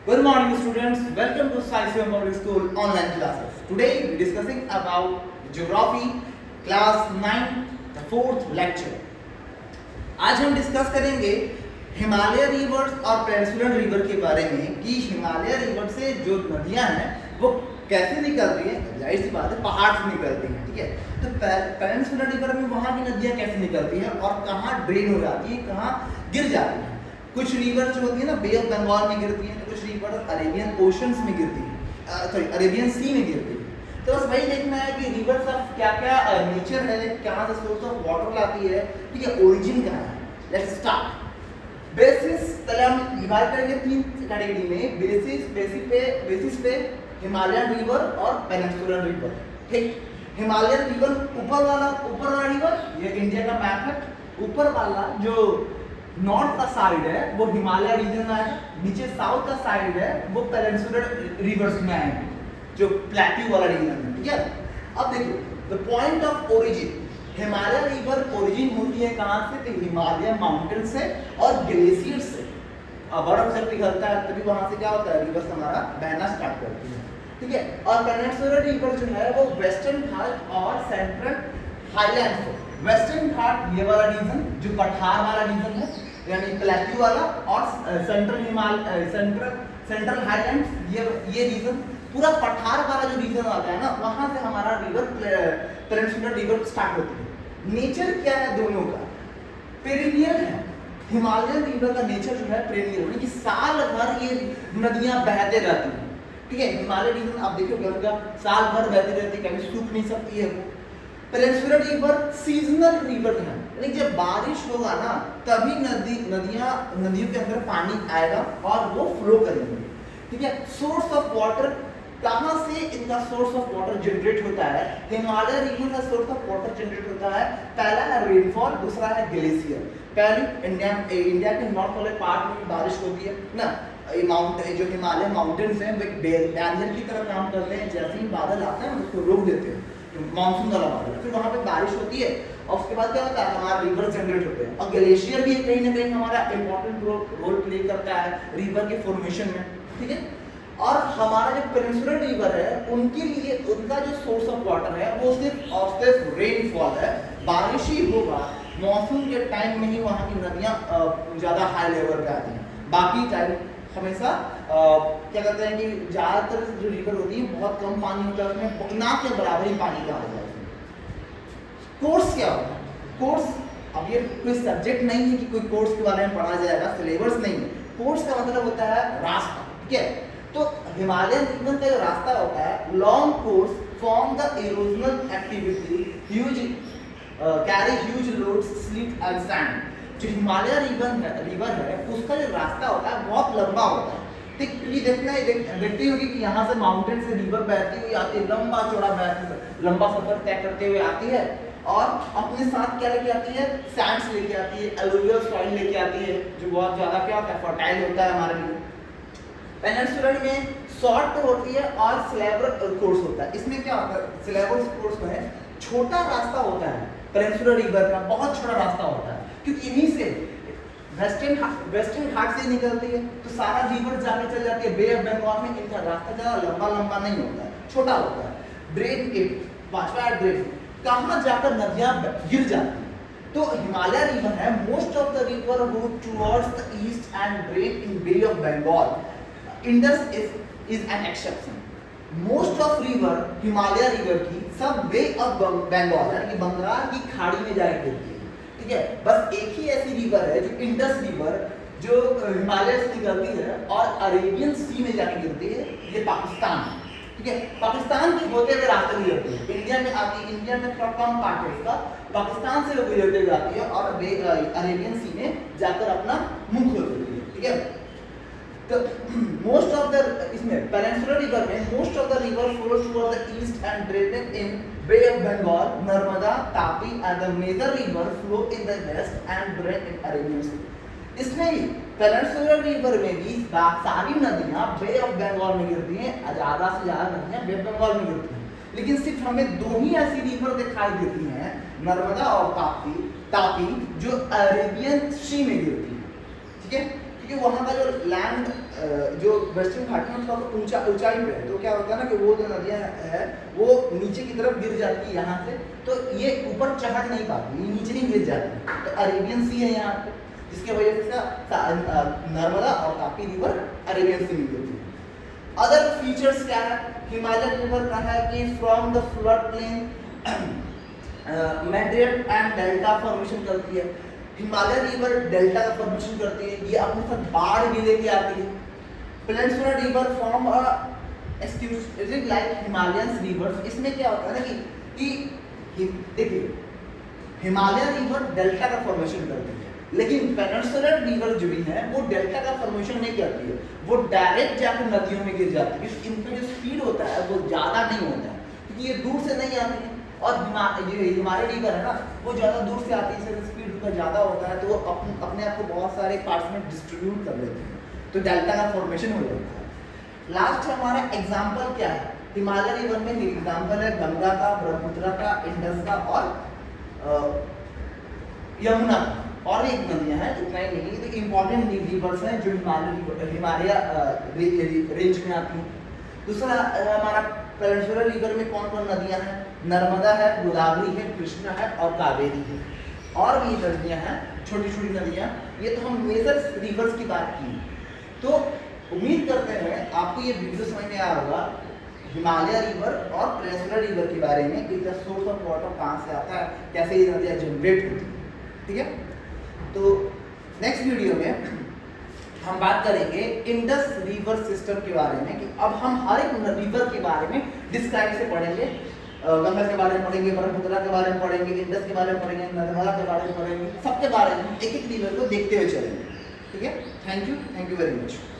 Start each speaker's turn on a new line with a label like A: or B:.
A: Good morning students, welcome to Science Public School online classes. Today we are discussing about geography class 9 the fourth lecture. आज हम discuss करेंगे Himalaya reverse और peninsular river के बारे में कि हिमालय रिवर से जो नदियां हैं वो कैसे निकलती हैं। जाहिर सी बात है पहाड़ से निकलती हैं, ठीक है। तो पेनिनसुलर रिवर में वहाँ की नदियां कैसे निकलती हैं और कहाँ ड्रेन हो जाती है, कहाँ गिर जाती हैं। कुछ रिवर जो होती है ना बे ऑफ बंगाल में गिरती है, कुछ रिवर अरेबियन ओशंस में गिरती है, अरेबियन सी में गिरती है। तो बस वही देखना है कि रिवर का क्या क्या नेचर है, कहाँ से सोर्स ऑफ वाटर लाती है, ठीक है, ओरिजिन कहाँ है। Let's start. बेसिस पहले हम डिवाइड करेंगे तीन कैटेगरी में, बेसिस पे हिमालयन रिवर और पेनिनसुलर रिवर, ठीक। हिमालयन रिवर ऊपर वाला रिवर ये इंडिया का मैप है। ऊपर वाला जो नॉर्थ का साइड है वो हिमालय रीजन में आएगा, नीचे साउथ का साइड है वो पेनिनसुलर रिवर्स में आएंगे, जो प्लेट्यू वाला रीजन है, ठीक है। अब देखो the point of origin, Himalaya river origin होती है कहाँ से, तो हिमालय माउंटेन से और ग्लेशियर से। अब बर्फ जब पिघलता है तभी वहां से क्या होता है, रिवर्स हमारा बहना स्टार्ट करती है, ठीक है। और पेनिनसुलर रिवर जो है वो वेस्टर्न घाट और सेंट्रल हाईलैंड से, वेस्टर्न घाट ये वाला रीजन जो पठार वाला रीजन है यानी प्लेट्यू वाला, और सेंट्रल हाईलैंड ये रीजन, पूरा पठार वाला जो रीजन आता है ना वहां से हमारा रिवर पेनिनसुलर रिवर स्टार्ट होती है। नेचर क्या है दोनों का, पेरिनियल है। हिमालयन रिवर का नेचर जो है पेरिनियल, यानी कि साल भर ये नदियां बहते रहती हैं, ठीक है। हिमालय रीजन आप देखोगे उनका साल भर बहती रहती है, कभी सूख नहीं सकती है वो। पेनिनसुलर रिवर सीजनल रिवर है, यानी जब बारिश होगा ना तभी नदियों के अंदर पानी आएगा और वो फ्लो करेंगे, ठीक है। सोर्स ऑफ वाटर, कहाँ से इनका सोर्स ऑफ वाटर जनरेट होता है, हिमालय रीजन का सोर्स ऑफ वाटर जनरेट होता है। पहला है रेनफॉल, दूसरा है ग्लेशियर। पहले इंडिया के नॉर्थ वाले पार्ट में बारिश होती है ना, ये जो हिमालय माउंटेन्स हैं वो बैरियर की तरह काम करते हैं, जैसे ही बादल आते हैं उसको रोक देते हैं, मानसून वाला बादल, फिर वहां पे बारिश होती है और उसके बाद क्या होता है हमारा रिवर जनरेट होते हैं। और ग्लेशियर भी कहीं ना कहीं हमारा इंपॉर्टेंट रोल प्ले करता है रिवर के फॉर्मेशन में, ठीक है। और हमारा जो पेनिनसुलर रिवर है उनके लिए उनका जो सोर्स ऑफ वाटर है वो सिर्फ और सिर्फ रेनफॉल है, बारिश ही होगा, मानसून के टाइम में ही वहाँ की नदियाँ ज़्यादा हाई लेवल पे आती हैं। बाकी टाइम हमेशा क्या करते हैं कि ज़्यादातर जो रिवर होती है बहुत कम पानी होता है उसमें, ना के बराबर ही पानी का आता है उसमें। कोर्स क्या होता है, कोर्स अब ये कोई सब्जेक्ट नहीं है कि कोई कोर्स के बारे में पढ़ा जाएगा, सिलेबस नहीं है। कोर्स का मतलब होता है रास्ता, ठीक है। तो हिमालयन रिवर का जो रास्ता होता है, long course form the erosional activity huge carry huge loads slip and sand. जो हिमालय रिवर है उसका जो रास्ता होता है बहुत लंबा होता है, ठीक। ये देखती होगी कि यहाँ से माउंटेन से रिवर बहती हुई आती है, लंबा चौड़ा लंबा सफर तय करते हुए आती है और अपने साथ क्या लेके आती है, सैंड्स लेके आती है, एलुवियल सॉइल लेके आती है जो बहुत ज्यादा क्या होता है, फर्टाइल होता है हमारे लिए। पेनिनसुलर में शॉर्ट होती है और स्लेवर कोर्स होता है। इसमें क्या होता है, स्लेवर कोर्स में छोटा रास्ता होता है, पेनिनसुलर रिवर का बहुत छोटा रास्ता होता है, क्योंकि इन्हीं से वेस्टर्न घाट से निकलती है तो सारा रिवर जाके चल जाती है बे ऑफ बंगाल में। इनका रास्ता ज्यादा लंबा नहीं होता है, छोटा होता है। ड्रेन के पांचवा ड्रेन, कहाँ जाकर नदियां गिर जाती हैं। तो हिमालय रिवर है, most of the river go towards the east and drain in bay of Bengal. Indus is an exception. Most of river Himalaya river की सब बे ऑफ बंगाल यानी कि बंगाल की खाड़ी में जाकर गिरती है, ठीक है। बस एक ही ऐसी रिवर है जो इंडस रिवर जो हिमालय से निकलती है और अरेबियन सी में जाके गिरती है, ये पाकिस्तान है, ठीक है। पाकिस्तान के होते हुए रास्ते गुजरती है, इंडिया में आती है, इंडिया में थोड़ा कम पार्ट है इसका, पाकिस्तान से गुजरते हुए आती है और अरेबियन सी में जाकर अपना मुंह खोल देती है, ठीक है। तो मोस्ट ऑफ द इसमें पेनिनसुलर रिवर में most of the river flows toward the east and drain in bay of Bengal, Narmada, Tapi and the major river flow in the west and drain in Arabian sea. इसमें ही peninsular river में भी सारी नदियां बे of Bengal में गिरती हैं, ज्यादा से ज्यादा नदियां बे ऑफ बंगाल में गिरती हैं, लेकिन सिर्फ हमें दो ही ऐसी रिवर दिखाई देती हैं, नर्मदा और तापी, जो अरेबियन सी में गिरती है, ठीक है। क्योंकि वहाँ का जो लैंड जो वेस्टर्न घाट में थोड़ा ऊंचाई पे है, तो क्या होता है ना कि वो जो नदियाँ है वो नीचे की तरफ गिर जाती है यहाँ से, तो ये ऊपर चढ़ नहीं पाती, ये नीचे नहीं गिर जाती। तो अरेबियन सी है यहाँ पे, जिसके वजह से नर्मदा और तापी रिवर अरेबियन सी में होती है। अदर फीचर्स क्या है, हिमालयन रिवर का है कि from the flood plain material and delta formation करती है। हिमालय रिवर डेल्टा का फॉर्मेशन करती है, ये अपने साथ बाढ़ भी लेके आती है। Peninsula river form like Himalayan reverse. इसमें क्या होता है ना कि देखिए हिमालय रिवर डेल्टा का फॉर्मेशन करती है, लेकिन पेनिनसुला रिवर जो भी है वो डेल्टा का फॉर्मेशन नहीं करती है, वो डायरेक्ट जाकर नदियों में गिर जाती है। इनका जो स्पीड होता है वो ज़्यादा नहीं होता है, क्योंकि ये दूर से नहीं आती है, और हिमालय रिवर है ना वो ज़्यादा दूर से आती है, इससे स्पीड उनका ज़्यादा होता है, तो वो अपने आप को बहुत सारे पार्ट्स में डिस्ट्रीब्यूट कर लेते हैं, तो डेल्टा का फॉर्मेशन हो जाता है। लास्ट हमारा एग्जाम्पल क्या है, हिमालय रिवर में एग्जाम्पल है गंगा का, ब्रह्मपुत्र का, इंडस का और यमुना का, और एक नदियाँ हैं, इतना ही नहीं, तो इम्पोर्टेंट रिवर्स हैं जो हिमालय रेंज में आती हैं। दूसरा हमारा पेनिनसुला रिवर में कौन कौन नदियाँ हैं, नर्मदा है, गोदावरी है, कृष्णा है और कावेरी है, और भी नदियाँ हैं छोटी छोटी नदियाँ। ये तो हम मेजर रिवर्स की बात की। तो उम्मीद करते हैं आपको ये वीडियो समझ में आया होगा हिमालय रिवर और पेनिनसुला रिवर के बारे में, कि सोर्स ऑफ वाटर कहाँ से आता है, कैसे ये नदियाँ जनरेट होती हैं, ठीक है। तो नेक्स्ट वीडियो में हम बात करेंगे इंडस रिवर सिस्टम के बारे में, कि अब हम हर एक रिवर के बारे में डिस्क्राइब से पढ़ेंगे। गंगा के बारे में पढ़ेंगे, ब्रह्मपुत्र के बारे में पढ़ेंगे, इंडस के बारे में पढ़ेंगे, नर्मदा के बारे में पढ़ेंगे, सबके बारे में एक एक रिवर को देखते हुए चलेंगे, ठीक है। Thank you very much.